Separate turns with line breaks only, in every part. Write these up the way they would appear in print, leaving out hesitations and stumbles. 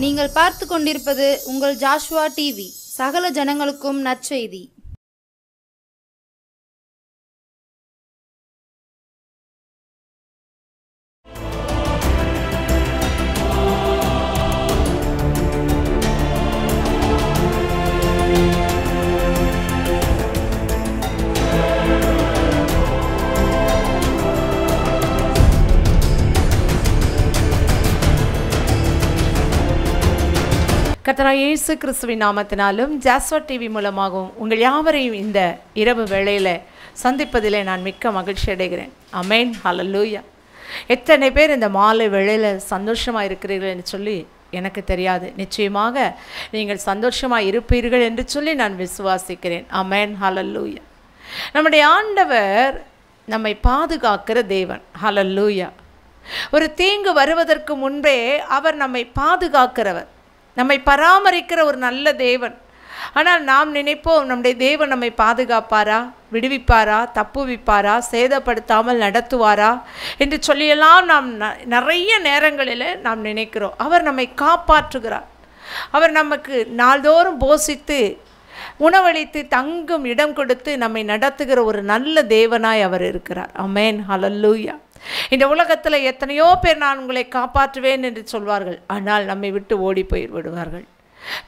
நீங்கள் பார்த்து கொண்டிருப்பது உங்கள் ஜாஷ்வா டிவி. சகல ஜனங்களுக்கும் நற்செய்தி.
கர்த்தராகிய இயேசு கிறிஸ்துவின் நாமத்தினாலும் ஜாஸ்வா டிவி மூலமாகவும் உங்கள் யாவரையும் இந்த இரவு வேளையில் சந்திப்பதிலே நான் மிக்க மகிழ்ச்சி அடைகிறேன். அமேன், ஹல்லேலூயா. எத்தனை பேர் இந்த மாலை வேளையில் சந்தோஷமாக இருக்கிறீர்கள் என்று சொல்லி எனக்கு தெரியாது. நிச்சயமாக நீங்கள் சந்தோஷமாக இருப்பீர்கள் என்று சொல்லி நான் விசுவாசிக்கிறேன். அமேன், ஹல்லேலூயா. நம்முடைய ஆண்டவர் நம்மை பாதுகாக்கிற தேவன். ஹல்லேலூயா. ஒரு தீங்கு வருவதற்கு முன்பே அவர் நம்மை பாதுகாக்கிறவர், நம்மை பராமரிக்கிற ஒரு நல்ல தேவன். ஆனால் நாம் நினைப்போம், நம்முடைய தேவன் நம்மை பாதுகாப்பாரா, விடுவிப்பாரா, தப்புவிப்பாரா, சேதப்படுத்தாமல் நடத்துவாரா என்று சொல்லியெல்லாம் நாம் நிறைய நேரங்களில் நாம் நினைக்கிறோம். அவர் நம்மை காப்பாற்றுகிறார். அவர் நமக்கு நாள்தோறும் போஷித்து உணவளித்து தங்கும் இடம் கொடுத்து நம்மை நடத்துகிற ஒரு நல்ல தேவனாய் அவர் இருக்கிறார். ஆமென், ஹல்லேலூயா. இந்த உலகத்தில் எத்தனையோ பேர் நான் உங்களை காப்பாற்றுவேன் என்று சொல்வார்கள், ஆனால் நம்மை விட்டு ஓடி போய்விடுவார்கள்.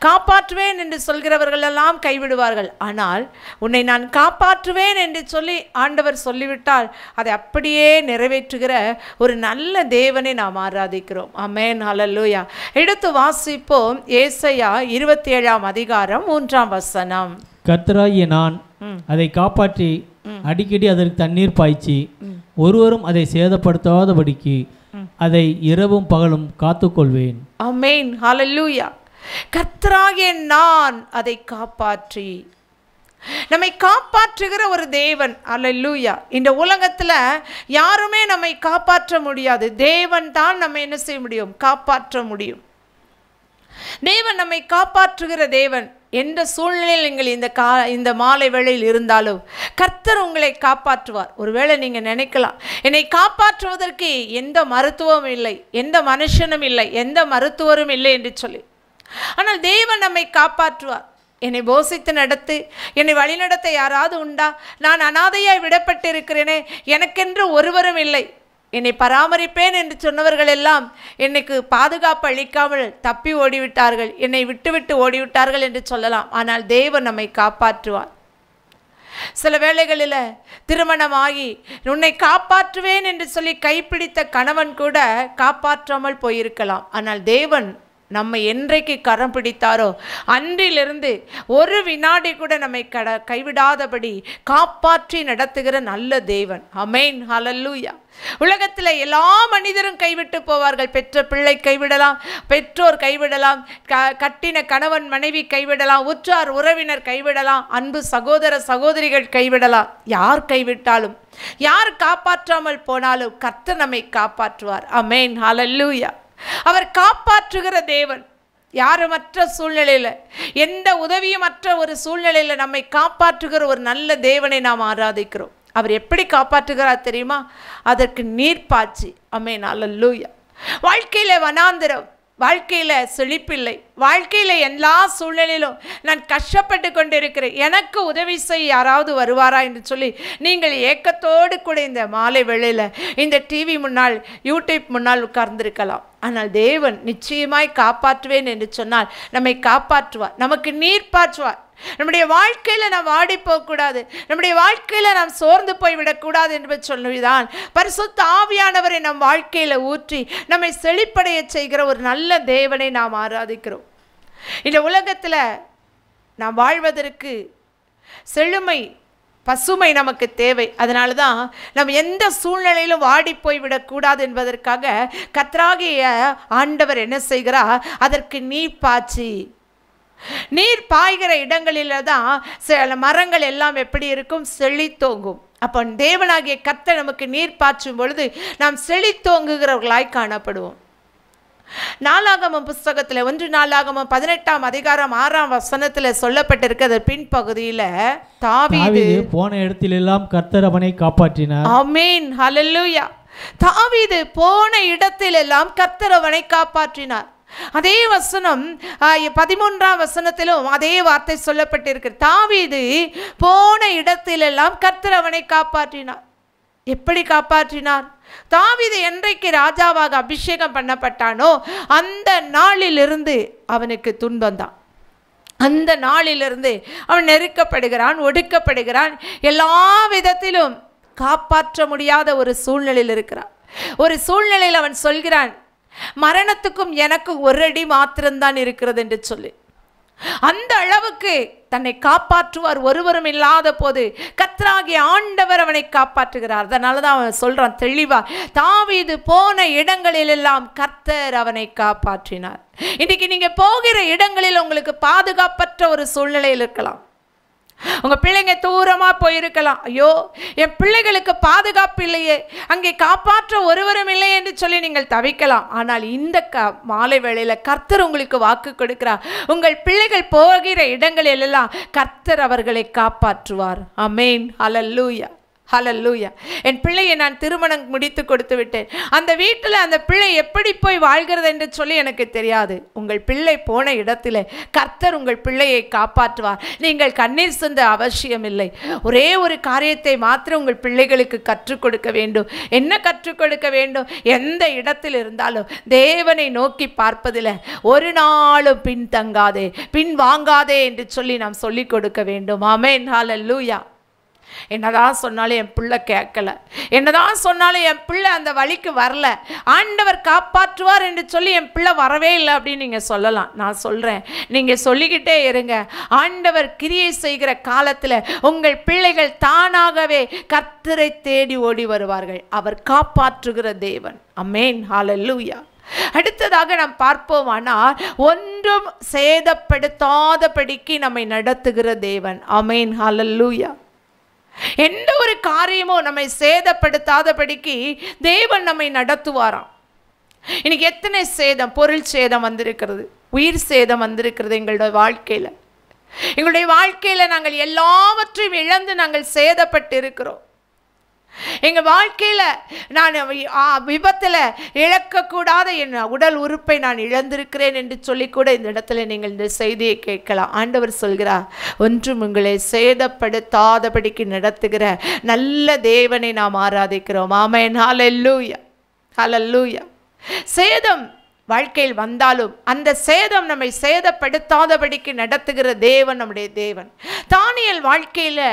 காப்பாற்றுவேன் என்று சொல்கிறவர்கள் எல்லாம் கைவிடுவார்கள். ஆனால் உன்னை நான் காப்பாற்றுவேன் என்று சொல்லி ஆண்டவர் சொல்லிவிட்டால் அதை அப்படியே நிறைவேற்றுகிற ஒரு நல்ல தேவனை நாம் ஆராதிக்கிறோம். ஆமென், ஹல்லேலூயா. எடுத்து வாசிப்போம். ஏசாயா 27ஆம் அதிகாரம் 3ஆம் வசனம்.
கர்த்தராகிய நான் அதை காப்பாற்றி அடிக்கடி அதற்கு தண்ணீர் பாய்ச்சி ஒருவரும் அதை சேதப்படுத்தாதபடிக்கு அதை இரவும் பகலும் காத்துக்கொள்வேன்.
ஆமென், ஹல்லேலூயா. கர்த்தராகிய நான் அதை காப்பாற்றி, நம்மை காப்பாற்றுகிற ஒரு தேவன். ஹல்லேலூயா. இந்த உலகத்தில் யாருமே நம்மை காப்பாற்ற முடியாது. தேவன் தான் நம்ம என்ன செய்ய முடியும்? காப்பாற்ற முடியும். தேவன் நம்மை காப்பாற்றுகிற தேவன். எந்த சூழ்நிலையில் நீங்கள் இந்த மாலை வேளையில் இருந்தாலும் கர்த்தர் உங்களை காப்பாற்றுவார். ஒருவேளை நீங்கள் நினைக்கலாம், என்னை காப்பாற்றுவதற்கு எந்த மருத்துவமும் இல்லை, எந்த மனுஷனும் இல்லை, எந்த மருத்துவரும் இல்லை என்று சொல்லி. ஆனால் தேவன் நம்மை காப்பாற்றுவார். என்னை போஷித்து நடத்து, என்னை வழிநடத்த யாராவது உண்டா? நான் அனாதையாய் விடப்பட்டிருக்கிறேனே, எனக்கென்று ஒருவரும் இல்லை, என்னை பராமரிப்பேன் என்று சொன்னவர்கள் எல்லாம் என்னைக்கு பாதுகாப்பு அளிக்காமல் தப்பி ஓடிவிட்டார்கள், என்னை விட்டு ஓடிவிட்டார்கள் என்று சொல்லலாம். ஆனால் தேவன் நம்மை காப்பாற்றுவார். சில வேளைகளில் திருமணமாகி உன்னை காப்பாற்றுவேன் என்று சொல்லி கைப்பிடித்த கணவன் கூட காப்பாற்றாமல் போயிருக்கலாம். ஆனால் தேவன் நம்மை என்றைக்கு கரம் பிடித்தாரோ அன்றிலிருந்து ஒரு வினாடி கூட நம்மை கைவிடாதபடி காப்பாற்றி நடத்துகிற நல்ல தேவன். ஆமென், ஹல்லேலூயா. உலகத்தில் எல்லா மனிதரும் கைவிட்டு போவார்கள். பெற்ற பிள்ளை கைவிடலாம், பெற்றோர் கைவிடலாம், கட்டின கணவன் மனைவி கைவிடலாம், உற்றார் உறவினர் கைவிடலாம், அன்பு சகோதர சகோதரிகள் கைவிடலாம். யார் கைவிட்டாலும், யார் காப்பாற்றாமல் போனாலும் கர்த்தர் நம்மை காப்பாற்றுவார். ஆமென், ஹல்லேலூயா. அவர் காப்பாற்றுகிற தேவன். யாருமற்ற சூழ்நிலையில், எந்த உதவியுமற்ற ஒரு சூழ்நிலையில் நம்மை காப்பாற்றுகிற ஒரு நல்ல தேவனை நாம் ஆராதிக்கிறோம். அவர் எப்படி காப்பாற்றுகிறார் தெரியுமா? அதற்கு நீர் பாய்ச்சி. ஆமென், ஹல்லேலூயா. வாழ்க்கையில் வனாந்திரம், வாழ்க்கையில் செழிப்பில்லை, வாழ்க்கையில் எல்லா சூழ்நிலையிலும் நான் கஷ்டப்பட்டு கொண்டிருக்கிறேன், எனக்கு உதவி செய்ய யாராவது வருவாரா என்று சொல்லி நீங்கள் ஏக்கத்தோடு கூட இந்த மாலை வேளையில் இந்த டிவி முன்னால், யூடியூப் முன்னால் உட்கார்ந்திருக்கலாம். ஆனால் தேவன் நிச்சயமாய் காப்பாற்றுவேன் என்று சொன்னால் நம்மை காப்பாற்றுவார், நமக்கு நீர் பாய்ச்சுவார். நம்முடைய வாழ்க்கையில் நாம் வாடி போகக்கூடாது, நம்முடைய வாழ்க்கையில் நாம் சோர்ந்து போய்விடக்கூடாது என்று சொல்லுவதுதான் பரிசுத்த ஆவியானவரை நம் வாழ்க்கையில் ஊற்றி நம்மை செழிப்படைய செய்கிற ஒரு நல்ல தேவனை நாம் ஆராதிக்கிறோம். இந்த உலகத்தில் நாம் வாழ்வதற்கு செழுமை, பசுமை நமக்கு தேவை. அதனால தான் நம்ம எந்த சூழ்நிலையிலும் வாடி போய்விடக்கூடாது என்பதற்காக கர்த்தராகிய ஆண்டவர் என்ன செய்கிறார்? அதற்கு நீர் பாய்ச்சி, நீர் பாய்கிற இடங்களில் தான் சில மரங்கள் எல்லாம் எப்படி இருக்கும்? செழித்தோங்கும். அப்போ தேவனாகிய கர்த்தர் நமக்கு நீர் பாய்ச்சும் பொழுது நாம் செழித்தோங்குகிறவர்களாய் காணப்படுவோம். நாளாகமம் புஸ்தகத்தில் 1 நாளாகமம் 18ஆம் அதிகாரம் 6ஆம் வசனத்தில் சொல்லப்பட்டிருக்கிற பின்பகுதியில் தாவீது
போன இடத்திலெல்லாம் கர்த்தர் அவனை காப்பாற்றினார்.
ஆமென், ஹல்லேலூயா. தாவீது போன இடத்திலெல்லாம் கர்த்தர் அவனை காப்பாற்றினார். அதே வசனம் 13ஆம் வசனத்திலும் அதே வார்த்தை சொல்லப்பட்டிருக்கு. தாவீது போன இடத்திலெல்லாம் கர்த்தர் அவனை காப்பாற்றினார். எப்படி காப்பாற்றினார்? தாவீது என்றைக்கு ராஜாவாக அபிஷேகம் பண்ணப்பட்டானோ அந்த நாளிலிருந்து அவனுக்கு துன்பம் தான். அந்த நாளிலிருந்து அவன் நெருக்கப்படுகிறான், ஒடுக்கப்படுகிறான், எல்லா விதத்திலும் காப்பாற்ற முடியாத ஒரு சூழ்நிலையில் இருக்கிறான். ஒரு சூழ்நிலையில் அவன் சொல்கிறான், மரணத்துக்கும் எனக்கு ஒரு அடி மாத்திரம்தான் இருக்கிறது என்று சொல்லி. அந்த அளவுக்கு தன்னை காப்பாற்றுவார் ஒருவரும் இல்லாத போது கர்த்தராகிய ஆண்டவர் அவனை காப்பாற்றுகிறார். அதனால தான் அவன் சொல்றான் தெளிவா, தாவீது போன இடங்களிலெல்லாம் கர்த்தர் அவனை காப்பாற்றினார். இன்னைக்கு நீங்க போகிற இடங்களில் உங்களுக்கு பாதுகாப்பற்ற ஒரு சூழ்நிலையில் இருக்கலாம். உங்க பிள்ளைங்க தூரமா போயிருக்கலாம். ஐயோ, என் பிள்ளைகளுக்கு பாதுகாப்பு இல்லையே, அங்கே காப்பாற்ற ஒருவரும் இல்லை என்று சொல்லி நீங்கள் தவிக்கலாம். ஆனால் இந்த மாலை வேளையில கர்த்தர் உங்களுக்கு வாக்கு கொடுக்கிறார். உங்கள் பிள்ளைகள் போகிற இடங்களிலெல்லாம் கர்த்தர் அவர்களை காப்பாற்றுவார். ஆமென். ஹல்லேலூயா, ஹல்லேலூயா. என் பிள்ளையை நான் திருமணம் முடித்து கொடுத்து விட்டேன். அந்த வீட்டில் அந்த பிள்ளை எப்படி போய் வாழ்கிறது என்று சொல்லி எனக்கு தெரியாது. உங்கள் பிள்ளை போன இடத்துல கர்த்தர் உங்கள் பிள்ளையை காப்பாற்றுவார். நீங்கள் கண்ணீர் சிந்த அவசியம் இல்லை. ஒரே ஒரு காரியத்தை மாத்திரம் உங்கள் பிள்ளைகளுக்கு கற்றுக் கொடுக்க வேண்டும். என்ன கற்றுக் கொடுக்க வேண்டும்? எந்த இடத்தில் இருந்தாலும் தேவனை நோக்கி பார்ப்பதில் ஒரு நாளும் பின்தங்காதே, பின் வாங்காதே என்று சொல்லி நாம் சொல்லிக் கொடுக்க வேண்டும். ஆமென். ஹல்லேலூயா. என்னதான் சொன்னாலும் என் பிள்ளை கேட்கல, என்னதான் சொன்னாலும் என் பிள்ளை அந்த வழிக்கு வரல, ஆண்டவர் காப்பாற்றுவார் என்று சொல்லி என் பிள்ளை வரவே இல்லை அப்படின்னு நீங்கள் சொல்லலாம். நான் சொல்கிறேன், நீங்கள் சொல்லிக்கிட்டே இருங்க. ஆண்டவர் கிரியை செய்கிற காலத்தில் உங்கள் பிள்ளைகள் தானாகவே கர்த்தரை தேடி ஓடி வருவார்கள். அவர் காப்பாற்றுகிற தேவன். ஆமென். ஹல்லேலூயா. அடுத்ததாக நாம் பார்ப்போமானால், ஒன்றும் சேதப்படுத்தாதபடிக்கு நம்மை நடத்துகிற தேவன். ஆமென். ஹல்லேலூயா. எந்த ஒரு காரியமும் நம்மை சேதப்படுத்தாதபடிக்கு தேவன் நம்மை நடத்துவாராம். இன்னைக்கு எத்தனை சேதம், பொருள் சேதம் வந்திருக்கிறது, உயிர் சேதம் வந்திருக்கிறது எங்களுடைய வாழ்க்கையில். எங்களுடைய வாழ்க்கையில் நாங்கள் எல்லாவற்றையும் இழந்து நாங்கள் சேதப்பட்டு இருக்கிறோம். எங்கள் வாழ்க்கையில் நான் விபத்தில் இழக்கக்கூடாத என் உடல் உறுப்பை நான் இழந்திருக்கிறேன் என்று சொல்லி கூட இந்த இடத்துல நீங்கள் இந்த செய்தியை கேட்கலாம். ஆண்டவர் சொல்கிறார், ஒன்றும் உங்களை சேதப்படுத்தாதபடிக்கு நடத்துகிற நல்ல தேவனை நாம் ஆராதிக்கிறோம். ஆமென். ஹல்லேலூயா, ஹல்லேலூயா. சேதம் வாழ்க்கையில் வந்தாலும் அந்த சேதம் நம்மை சேதப்படுத்தாதபடிக்கு நடத்துகிற தேவன் நம்முடைய தேவன். தானியேல் வாழ்க்கையில்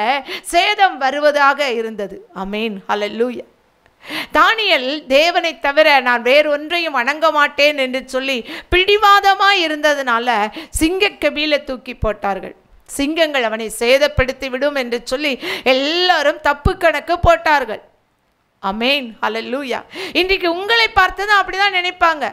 சேதம் வருவதாக இருந்தது. ஆமென். ஹல்லேலூயா. தானியேல் தேவனை தவிர நான் வேறு ஒன்றையும் வணங்க மாட்டேன் என்று சொல்லி பிடிவாதமாய் இருந்ததுனால சிங்கக்கபில தூக்கி போட்டார்கள். சிங்கங்கள் அவனை சேதப்படுத்தி விடும் என்று சொல்லி எல்லாரும் தப்பு கணக்கு போட்டார்கள். ஆமென். ஹல்லேலூயா. இன்றைக்கு உங்களை பார்த்து தான் அப்படிதான் நினைப்பாங்க.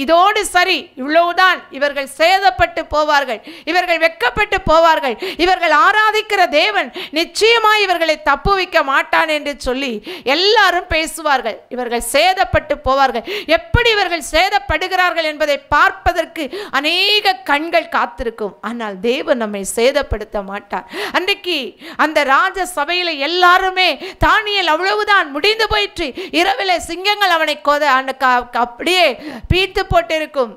இதோடு சரி, இவ்வளவுதான், இவர்கள் சேதப்பட்டு போவார்கள், இவர்கள் வெட்கப்பட்டு போவார்கள், இவர்கள் ஆராதிக்கிற தேவன் நிச்சயமாய் இவர்களை தப்பு வைக்க மாட்டான் என்று சொல்லி எல்லாரும் பேசுவார்கள். இவர்கள் சேதப்பட்டு போவார்கள். எப்படி இவர்கள் சேதப்படுகிறார்கள் என்பதை பார்ப்பதற்கு அநேக கண்கள் காத்திருக்கும். ஆனால் தேவன் நம்மை சேதப்படுத்த மாட்டார். அன்றைக்கு அந்த ராஜ சபையில் எல்லாருமே தானியேல் அவ்வளவுதான், முடிந்து போயிற்று, இரவிலே சிங்கங்கள் அவனை அப்படியே பீத்து போட்டிருக்கும்,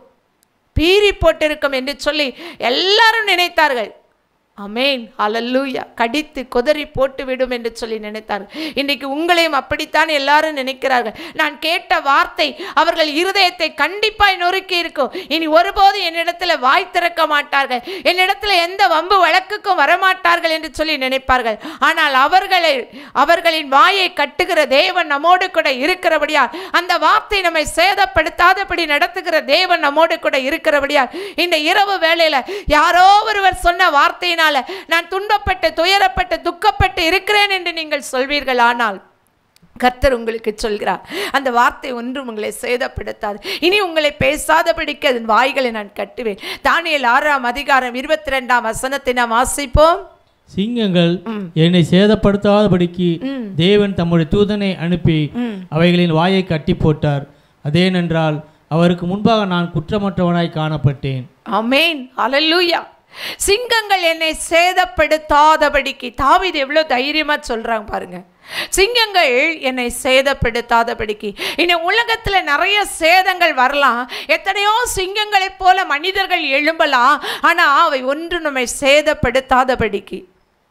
பீறி போட்டிருக்கும் என்று சொல்லி எல்லாரும் நினைத்தார்கள். ஆமென். ஹல்லேலூயா. கடித்து கொதறி போட்டு விடும் என்று சொல்லி நினைத்தார்கள். இன்றைக்கு உங்களையும் அப்படித்தான் எல்லாரும் நினைக்கிறார்கள். நான் கேட்ட வார்த்தை அவர்கள் இருதயத்தை கண்டிப்பாய் நொறுக்கி இருக்கும். இனி ஒருபோது என்னிடத்தில் வாய் திறக்க மாட்டார்கள், என்னிடத்தில் எந்த வம்பு வழக்குக்கும் வரமாட்டார்கள் என்று சொல்லி நினைப்பார்கள். ஆனால் அவர்களின் வாயை கட்டுகிற தேவன் நம்மோடு கூட இருக்கிறபடியால், அந்த வார்த்தை நம்மை சேதப்படுத்தாதபடி நடத்துகிற தேவன் நம்மோடு கூட இருக்கிறபடியால், இந்த இரவு வேளையில யாரோ ஒருவர் சொன்ன வார்த்தையினால் நான் துன்பப்பட்டு துயரப்பட்டு துக்கப்பட்டு இருக்கிறேன் என்று நீங்கள் சொல்வீர்கள். ஆனால் கர்த்தர் உங்களுக்கு சொல்கிறார், அந்த வார்த்தை ஒன்றும் உங்களை சேதப்படுத்தாது. இனி உங்களை பேசாதபடிக்கு அதன் வாய்களை நான் கட்டுவேன். தானியேல் 6ஆம் அதிகாரம் 22ஆம் வசனத்தை நாம் வாசிப்போம்.
சிங்கங்கள் என்னை சேதப்படுத்தாதபடிக்கு தேவன் தம்முடைய தூதனை அனுப்பி அவைகளின் வாயை கட்டி போட்டார். அதேனென்றால் அவருக்கு முன்பாக நான் குற்றமற்றவனாய் காணப்பட்டேன். ஆமென்.
ஹல்லேலூயா. சிங்கங்கள் என்னை சேதப்படுத்தாதபடிக்கு. தாவீது எவ்வளவு தைரியமா சொல்றாங்க பாருங்க. சிங்கங்கள் என்னை சேதப்படுத்தாதபடிக்கு. இந்த உலகத்தில் நிறைய சேதங்கள் வரலாம், எத்தனையோ சிங்கங்களைப் போல மனிதர்கள் எழும்பலாம், ஆனால் அவை ஒன்று நம்மை சேதப்படுத்தாதபடிக்கு.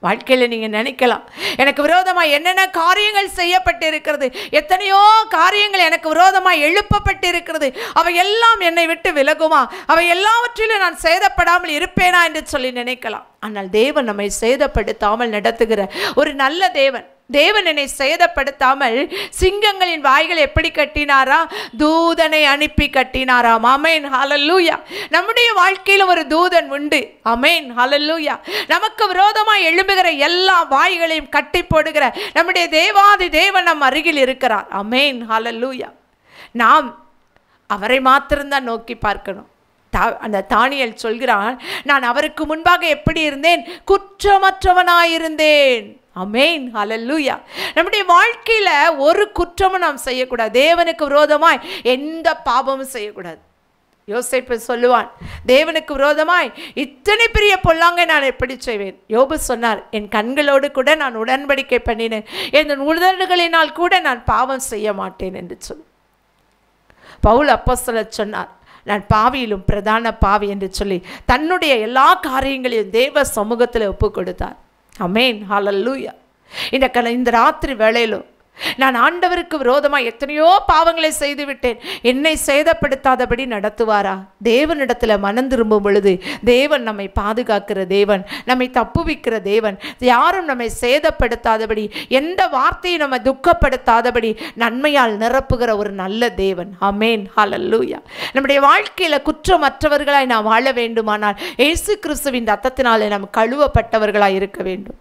வாழ்க்கையில் நீங்கள் நினைக்கலாம், எனக்கு விரோதமாக என்னென்ன காரியங்கள் செய்யப்பட்டு இருக்கிறது, எத்தனையோ காரியங்கள் எனக்கு விரோதமாக எழுப்பப்பட்டு இருக்கிறது, அவை எல்லாம் என்னை விட்டு விலகுமா, அவை எல்லாவற்றிலும் நான் சேதப்படாமல் இருப்பேனா என்று சொல்லி நினைக்கலாம். ஆனால் தேவன் நம்மை சேதப்படுத்தாமல் நடத்துகிற ஒரு நல்ல தேவன். தேவன் என்னை சேதப்படுத்தாமல் சிங்கங்களின் வாய்கள் எப்படி கட்டினாரா? தூதனை அனுப்பி கட்டினாராம். ஆமென், ஹல்லேலூயா. நம்முடைய வாழ்க்கையில் ஒரு தூதன் உண்டு. ஆமென், ஹல்லேலூயா. நமக்கு விரோதமாக எழும்புகிற எல்லா வாய்களையும் கட்டி போடுகிற நம்முடைய தேவாதி தேவன் நம் அருகில் இருக்கிறார். ஆமென், ஹல்லேலூயா. நாம் அவரை மாத்திரம்தான் நோக்கி பார்க்கணும். அந்த தானியேல் சொல்கிறான், நான் அவருக்கு முன்பாக எப்படி இருந்தேன்? குற்றமற்றவனாயிருந்தேன். ஆமென், ஹல்லேலூயா. நம்முடைய வாழ்க்கையில் ஒரு குற்றமும் நாம் செய்யக்கூடாது. தேவனுக்கு விரோதமாய் எந்த பாவமும் செய்யக்கூடாது. யோசேப்பு சொல்லுவான், தேவனுக்கு விரோதமாய் இத்தனை பெரிய பொல்லாங்கை நான் எப்படி செய்வேன்? யோபு சொன்னார், என் கண்களோடு கூட நான் உடன்படிக்கை பண்ணினேன், என் உதடுகளினால் கூட நான் பாவம் செய்ய மாட்டேன் என்று சொல். பவுல் அப்போஸ்தலர் சொன்னார், நான் பாவியிலும் பிரதான பாவி என்று சொல்லி தன்னுடைய எல்லா காரியங்களையும் தேவ சமூகத்தில் ஒப்பு கொடுத்தார். ஆமென், ஹல்லேலூயா. இந்த ராத்திரி வேளையிலும் நான் ஆண்டவருக்கு விரோதமாக எத்தனையோ பாவங்களை செய்து விட்டேன், என்னை சேதப்படுத்தாதபடி நடத்துவாரா? தேவனிடத்தில் மனம் திரும்பும் பொழுது தேவன் நம்மை பாதுகாக்கிற தேவன், நம்மை தப்புவிக்கிற தேவன், யாரும் நம்மை சேதப்படுத்தாதபடி, எந்த வார்த்தையும் நம்ம துக்கப்படுத்தாதபடி நன்மையால் நிரப்புகிற ஒரு நல்ல தேவன். ஆமென், ஹல்லேலூயா. நம்முடைய வாழ்க்கையில் குற்றமற்றவர்களாய் நாம் வாழ வேண்டுமானால் இயேசு கிறிஸ்துவின் இரத்தத்தினாலே நாம் கழுவப்பட்டவர்களாய் இருக்க வேண்டும்.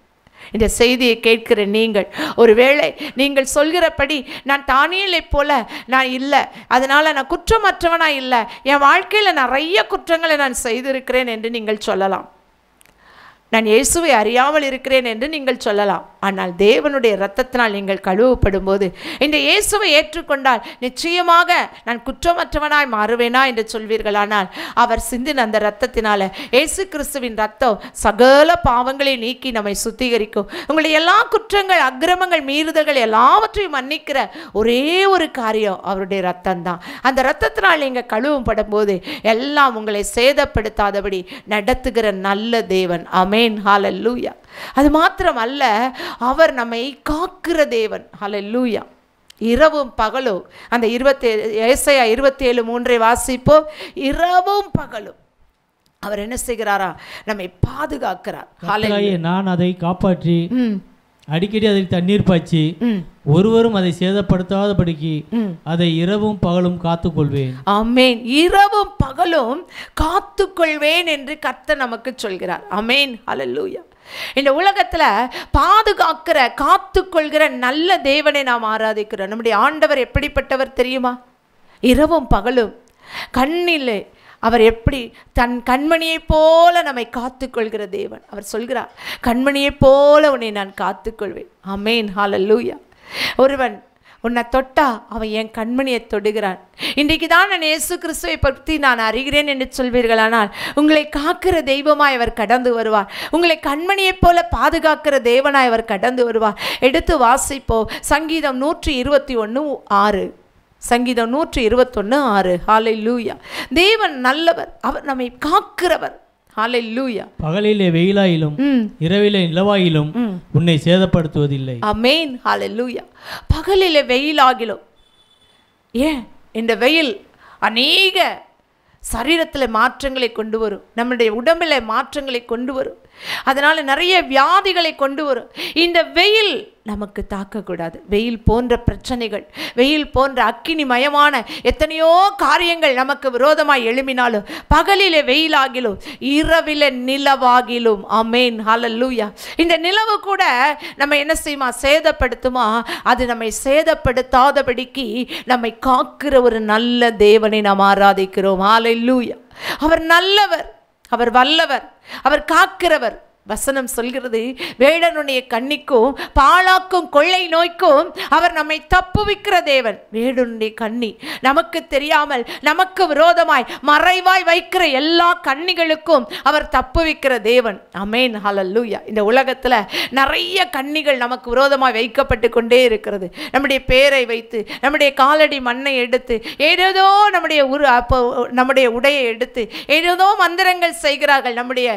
இந்த செய்தியை கேட்கிற நீங்கள், ஒருவேளை நீங்கள் சொல்கிறபடி நான் தானியேலைப் போல நான் இல்லை, அதனால் நான் குற்றமற்றவனாக இல்லை, என் வாழ்க்கையில் நிறைய குற்றங்களை நான் செய்திருக்கிறேன் என்று நீங்கள் சொல்லலாம். நான் இயேசுவை அறியாமல் இருக்கிறேன் என்று நீங்கள் சொல்லலாம். ஆனால் தேவனுடைய இரத்தத்தினால் நீங்கள் கழுவப்படும் போது, இந்த இயேசுவை ஏற்றுக்கொண்டால் நிச்சயமாக நான் குற்றமற்றவனாய் மாறுவேனா என்று சொல்வீர்களானால், அவர் சிந்தின அந்த இரத்தத்தினால, இயேசு கிறிஸ்துவின் இரத்தம் சகல பாவங்களை நீக்கி நம்மை சுத்திகரிக்கும். உங்களுடைய எல்லா குற்றங்கள், அக்கிரமங்கள், மீறுதல்கள் எல்லாவற்றையும் மன்னிக்கிற ஒரே ஒரு காரியம் அவருடைய இரத்தம் தான். அந்த இரத்தத்தினால் நீங்கள் கழுவப்படும் போது எல்லாம் உங்களை சேதப்படுத்தாதபடி நடத்துகிற நல்ல தேவன். ஆமென், ஹல்லேலூயா. அது மாத்திரம் அல்ல, அவர் நம்மை காக்கிற தேவன். ஹல்லேலூயா. இரவும் பகலும், அந்த 27:3 வாசிப்போம். இரவும் பகலும் அவர் என்ன செய்கிறாரா? நம்மை பாதுகாக்கிறார். ஹல்லேலூயா.
நான் அதை காப்பாற்றி அடிக்கடி அதை தண்ணீர் பாய்ச்சி ஒருவரும் அதை சேதப்படுத்தாதபடிக்கு அதை இரவும் பகலும் காத்துக்கொள்வேன். ஆமென்.
இரவும் பகலும் காத்துக்கொள்வேன் என்று கர்த்தர் நமக்கு சொல்கிறார். ஆமென், ஹல்லேலூயா. இந்த உலகத்துல பாதுகாக்கிற, காத்துக்கொள்கிற நல்ல தேவனை நாம் ஆராதிக்கிறோம். நம்முடைய ஆண்டவர் எப்படிப்பட்டவர் தெரியுமா? இரவும் பகலும் கண்ணிலே அவர் எப்படி தன் கண்மணியைப் போல நம்மை காத்துக்கொள்கிற தேவன். அவர் சொல்கிறார், கண்மணியைப் போல உன்னை நான் காத்துக்கொள்வேன். ஆமென், ஹல்லேலூயா. ஒருவன் உன்னை தொட்டா அவன் என் கண்மணியை தொடுகிறான். இன்றைக்கு தான் நான் இயேசு கிறிஸ்துவை பற்றி நான் அறிகிறேன் என்று சொல்வீர்களானால், உங்களை காக்கிற தெய்வமாய் அவர் கடந்து வருவார். உங்களை கண்மணியைப் போல பாதுகாக்கிற தேவனாய் அவர் கடந்து வருவார். எடுத்து வாசிப்போம். சங்கீதம் 121:6. சங்கீதம் 121:6. ஹல்லேலூயா. தேவன் நல்லவர், அவர் நம்மை காக்கிறவர். ஹல்லேலூயா.
பகலிலே வெயிலாயிலும் இரவிலே நிலவாயிலும் உன்னை சேதப்படுத்துவதில்லை.
ஆமென், ஹல்லேலூயா. பகலிலே வெயிலாகிலும், ஏன் இந்த வெயில் அநேக சரீரத்தில் மாற்றங்களை கொண்டு வரும், நம்முடைய உடம்பில் மாற்றங்களை கொண்டு வரும், அதனால் நிறைய வியாதிகளை கொண்டு வரும். இந்த வெயில் நமக்கு தாக்கக்கூடாது. வெயில் போன்ற பிரச்சனைகள், வெயில் போன்ற அக்கினிமயமான எத்தனையோ காரியங்கள் நமக்கு விரோதமாய் எழும்பினாலும், பகலிலே வெயிலாகிலும் இரவிலே நிலவாகிலும். ஆமென், ஹல்லேலூயா. இந்த நிலவு கூட நம்ம என்ன செய்யுமா? சேதப்படுத்துமா? அது நம்மை சேதப்படுத்தாதபடிக்கு நம்மை காக்கிற ஒரு நல்ல தேவனை நாம் ஆராதிக்கிறோம். ஹல்லேலூயா. அவர் நல்லவர், அவர் வல்லவர், அவர் காக்கிறவர். வசனம் சொல்கிறது, வேடனுடைய கண்ணிக்கும் பாழாக்கும் கொள்ளை நோய்க்கும் அவர் நம்மை தப்புவிக்கிற தேவன். வேடனுடைய கண்ணி நமக்கு தெரியாமல் நமக்கு விரோதமாய் மறைவாய் வைக்கிற எல்லா கண்ணிகளுக்கும் அவர் தப்புவிக்கிற தேவன். ஆமென், ஹல்லேலூயா. இந்த உலகத்தில் நிறைய கண்ணிகள் நமக்கு விரோதமாய் வைக்கப்பட்டு கொண்டே இருக்கிறது. நம்முடைய பேரை வைத்து, நம்முடைய காலடி மண்ணை எடுத்து, ஏதேதோ நம்முடைய உடையை எடுத்து ஏதேதோ மந்திரங்கள் செய்கிறார்கள். நம்முடைய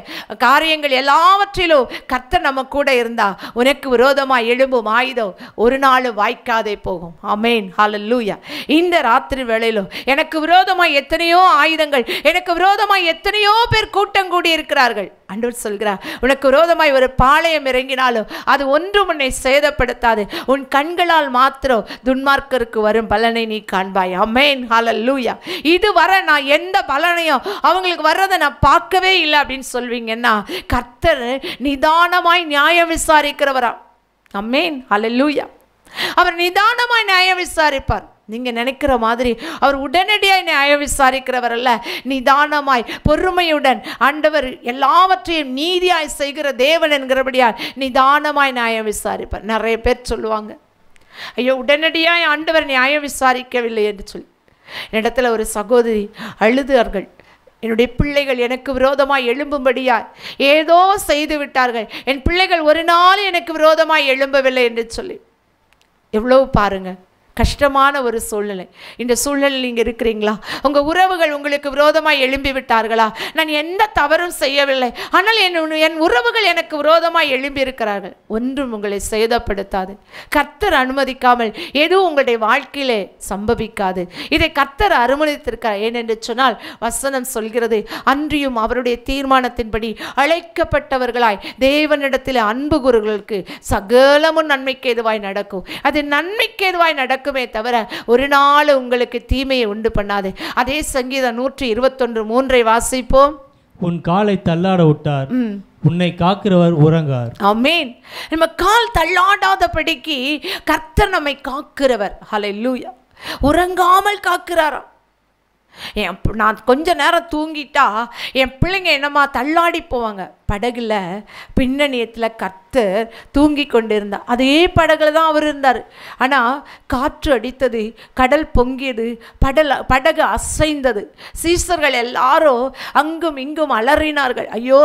காரியங்கள் எல்லாவற்றிலும் கர்த்தர் நம்ம கூட இருந்தா உனக்கு விரோதமாய் எழும்பும் ஆயுதம் ஒரு நாள் வாய்க்காதே போகும். ஆமென், ஹல்லேலூயா. இந்த ராத்திரி வேளையிலும் எனக்கு விரோதமாய் எத்தனையோ ஆயுதங்கள், எனக்கு விரோதமாய் எத்தனையோ பேர் கூட்டம் கூடி இருக்கிறார்கள். ஆண்டவர் சொல்கிறார், உனக்கு விரோதமாய் ஒரு பாளையம் இறங்கினாலும் அது ஒன்றும் உன்னை சேதப்படுத்தாது. உன் கண்களால் மாத்திரம் துன்மார்க்கருக்கு வரும் பலனை நீ காண்பாய். ஆமென், ஹல்லேலூயா. இதுவரை நான் எந்த பலனையும் அவங்களுக்கு வர்றதை நான் பார்க்கவே இல்லை அப்படின்னு சொல்வீங்கன்னா, கர்த்தர் நிதானமாய் நியாயம் விசாரிக்கிறவரா. ஆமென், ஹல்லேலூயா. அவர் நிதானமாய் நியாயம் விசாரிப்பார். நீங்க நினைக்கிற மாதிரி அவர் உடனடியாய் நியாயம் விசாரிக்கிறவர் அல்ல. நிதானமாய் பொறுமையுடன் ஆண்டவர் எல்லாவற்றையும் நீதியாய் செய்கிற தேவன் என்கிறபடியால் நிதானமாய் நியாயம் விசாரிப்பார். நிறைய பேர் சொல்லுவாங்க, ஐயோ உடனடியாய் ஆண்டவர் நியாயம் விசாரிக்கவில்லை என்று சொல்லி. என்னிடத்துல ஒரு சகோதரி அழுதார்கள், என்னுடைய பிள்ளைகள் எனக்கு விரோதமாய் எழும்பும்படியாய் ஏதோ செய்து விட்டார்கள், என் பிள்ளைகள் ஒரு நாள் எனக்கு விரோதமாய் எழும்பவில்லை என்று சொல்லி. எவ்வளவு பாருங்க, கஷ்டமான ஒரு சூழ்நிலை. இந்த சூழ்நிலையில் நீங்கள் இருக்கிறீங்களா? உங்கள் உறவுகள் உங்களுக்கு விரோதமாய் எழும்பி விட்டார்களா? நான் எந்த தவறும் செய்யவில்லை, ஆனால் என் உறவுகள் எனக்கு விரோதமாய் எழும்பி இருக்கிறார்கள். ஒன்றும் உங்களை சேதப்படுத்தாது. கர்த்தர் அனுமதிக்காமல் எதுவும் உங்களுடைய வாழ்க்கையிலே சம்பவிக்காது. இதை கர்த்தர் அனுமதித்திருக்கிறார். ஏனென்று சொன்னால் வசனம் சொல்கிறது, அன்றியும் அவருடைய தீர்மானத்தின்படி அழைக்கப்பட்டவர்களாய் தேவனிடத்தில் அன்பு கூறுகளுக்கு சகலமும் நன்மைக்கு ஏதுவாய் நடக்கும். அது நன்மைக்கு ஏதுவாய் நடக்கும் தவிர ஒரு நாள் உங்களுக்கு தீமையை உண்டு பண்ணாது. அதே சங்கீதம் 121:3 வாசிப்போம்.
உன் காலை தள்ளாட விட்டார், உன்னை காக்கிறவர் உறங்கார். ஆமென்.
நம்ம கால் தள்ளாடாதபடிக்கு கர்த்தர் நம்மை காக்கிறவர். ஹல்லேலூயா. உறங்காமல் காக்கிறாராம். நான் கொஞ்ச நேரம் தூங்கிட்டா என் பிள்ளைங்க என்னம்மா தள்ளாடி போவாங்க. படகுல பின்னணியத்தில் கர்த்தர் தூங்கி கொண்டு இருந்தார். அதே படகுல தான் அவர் இருந்தார். ஆனால் காற்று அடித்தது, கடல் பொங்கியது, படகு அசைந்தது. சீசர்கள் எல்லாரும் அங்கும் இங்கும் அலறினார்கள், ஐயோ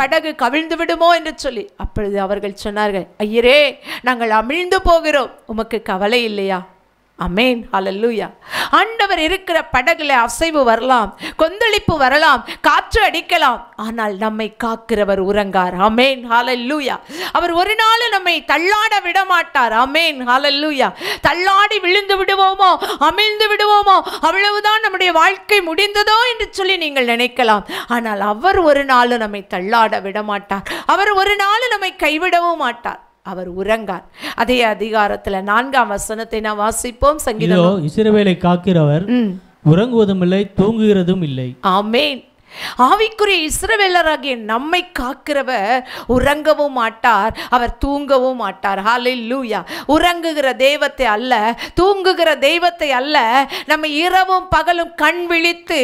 படகு கவிழ்ந்து விடுமோ என்று சொல்லி. அப்பொழுது அவர்கள் சொன்னார்கள், ஐயரே நாங்கள் அமிழ்ந்து போகிறோம், உமக்கு கவலை இல்லையா? ஆமென், ஹல்லேலூயா. ஆண்டவர் இருக்கிற படகுல அசைவு வரலாம், கொந்தளிப்பு வரலாம், காற்று அடிக்கலாம், ஆனால் நம்மை காக்கிறவர் உறங்கார். ஆமென், ஹல்லேலூயா. அவர் ஒரு நாள் நம்மை தள்ளாட விட மாட்டார். ஆமென், ஹல்லேலூயா. தள்ளாடி விழுந்து விடுவோமோ, அமிழ்ந்து விடுவோமோ, அவ்வளவுதான் நம்முடைய வாழ்க்கை முடிந்ததோ என்று சொல்லி நீங்கள் நினைக்கலாம். ஆனால் அவர் ஒரு நாள் நம்மை தள்ளாட விட மாட்டார். அவர் ஒரு நாள் நம்மை கைவிடவும் மாட்டார். அவர் உறங்கார். அதே அதிகாரத்துல 4ஆம் வசனத்தை நாம் வாசிப்போம். சங்கீதம்,
இஸ்ரவேலை காக்கிறவர் உறங்குவதும் இல்லை, தூங்குகிறதும் இல்லை.
ஆமென். ஆவிக்குரிய இஸ்ரவேலராகிய நம்மை காக்கிறவர் உறங்கவும் மாட்டார், அவர் தூங்கவும் மாட்டார். ஹல்லேலூயா. உறங்குகிற தெய்வத்தை அல்ல, தூங்குகிற தெய்வத்தை அல்ல, நம்ம இரவும் பகலும் கண் விழித்து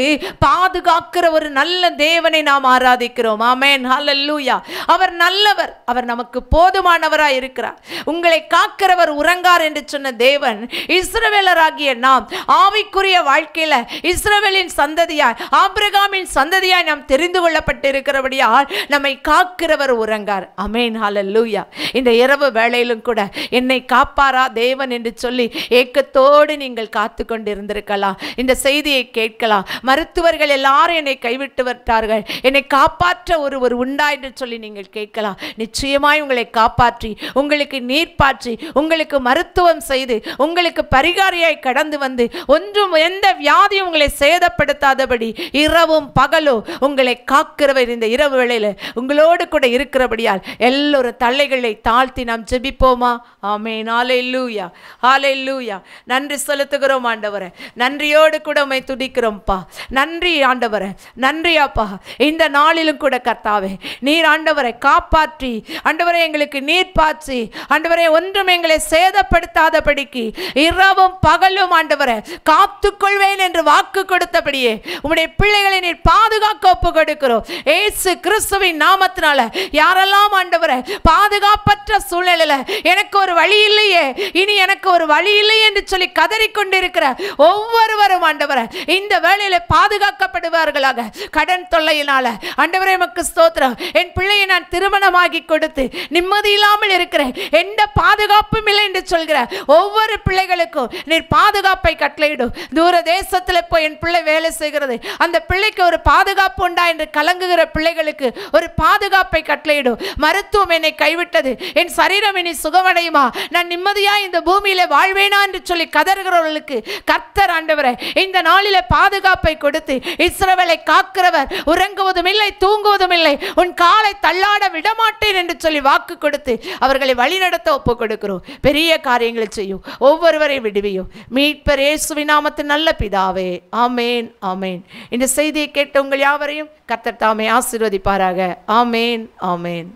பாதுகாக்கிற ஒரு நல்ல தேவனை நாம் ஆராதிக்கிறோம். ஆமென், ஹல்லேலூயா. அவர் நல்லவர், அவர் நமக்கு போதுமானவராய் இருக்கிறார். உங்களை காக்கிறவர் உறங்கார் என்று சொன்ன தேவன் இஸ்ரவேலராகிய நாம் ஆவிக்குரிய வாழ்க்கையில இஸ்ரவேலின் சந்ததியாய், ஆபிரகாமின் சந்ததியாய் நாம் தெரிந்து கொள்ளப்பட்டிருக்கிறபடியால் நம்மை காக்கிறவர் உறங்கார். ஆமென், ஹல்லேலூயா. இந்த இரவு வேளையிலும் கூட என்னை காப்பாரா தேவன் என்று சொல்லி ஏக்கத்தோடு நீங்கள் காத்து கொண்டிருந்திருக்கலாம். இந்த செய்தியை கேட்கலாம். மருத்துவர்கள் எல்லாரும் என்னை கைவிட்டு விட்டார்கள், என்னை காப்பாற்ற ஒருவர் உண்டா என்று சொல்லி நீங்கள் கேட்கலாம். நிச்சயமாய் உங்களை காப்பாற்றி, உங்களுக்கு நீர் பாற்றி, உங்களுக்கு மருத்துவம் செய்து, உங்களுக்கு பரிகாரியாய் கடந்து வந்து ஒன்றும் எந்த வியாதியும் உங்களை சேதப்படுத்தாதபடி இரவும் பகலும் உங்களை காக்கிறவர் இந்த இரவு வேளையில உங்களோடு கூட இருக்கிறபடியால் எல்லோரும் தலைகளை தாழ்த்தி நாம் ஜெபிப்போமா? ஆமென், ஹல்லேலூயா, ஹல்லேலூயா. நன்றி செலுத்துகிறோம் ஆண்டவரே. நன்றியோடு கூட உம்மை துதிக்கிறோம்ப்பா. நன்றி ஆண்டவரே, நன்றி அப்பா. இந்த நாளிலும் கூட கர்த்தாவே நீர் ஆண்டவரை காப்பாற்றி, ஆண்டவரே எங்களுக்கு நீர் பாய்ச்சி, ஆண்டவரே ஒன்றும் எங்களை சேதப்படுத்தாதபடிக்கு இரவும் பகலும் ஆண்டவரே காத்துக்கொள்வேன் என்று வாக்கு கொடுத்தபடியே உம்முடைய பிள்ளைகளை நீர் பாதுகாக்க ஒப்பு கொடுக்கிறோம். இயேசு கிறிஸ்துவின் நாமத்தினால யாரெல்லாம் ஆண்டவரே பாதுகாப்பற்ற சூழ்நிலையில எனக்கு ஒரு வழி இல்லையே, இனி எனக்கு ஒரு வழி இல்லையே என்று சொல்லி கதறிக்கொண்டிருக்கிற ஒவ்வொருவரும் ஆண்டவரே இந்த வேளையில பாதுகாக்கப்படுவார்களாக. கடன் தொல்லையினால ஆண்டவரே உமக்கு ஸ்தோத்திரம். என் பிள்ளையை நான் திருமணமாகி கொடுத்து நிம்மதி இல்லாமல் இருக்கிறேன், எந்த பாதுகாப்பும் இல்லை என்று சொல்கிற ஒவ்வொரு பிள்ளைகளுக்கும் நீர் பாதுகாப்பை கட்டளையிடும். தூர தேசத்தில் போய் என் பிள்ளை வேலை செய்கிறது, அந்த பிள்ளைக்கு ஒரு பாதுகாப்பு உண்டா என்று கலங்குகிற பிள்ளைகளுக்கு ஒரு பாதுகாப்பை கட்டளையிடும். மருத்துவம் என்னை கைவிட்டது, என் சரீரம் இனி சுகமடையுமா, நான் நிம்மதியா இந்த பூமியில வாழ்வேனா என்று சொல்லி கதறுகிறவர்களுக்கு கர்த்தர் ஆண்டவரே இந்த நாளில பாதுகாப்பை கொடுத்து இஸ்ரவேலை காக்கிறவர் உறங்குவதும் இல்லை தூங்குவதும் இல்லை, உன் காலை தள்ளாட விடமாட்டேன் என்று சொல்லி வாக்கு கொடுத்து அவர்களை வழிநடத்த ஒப்பு கொடுக்கிறோம். பெரிய காரியங்களை செய்யும், ஒவ்வொருவரை விடுவியும். மீட்பர் இயேசுவின் நாமத்தில் நல்ல பிதாவே, ஆமேன் ஆமேன். இந்த செய்தியை கேட்ட உங்கள் யாவரையும் கர்த்தர் தாமே ஆசீர்வதிப்பாராக. ஆமேன் ஆமேன்.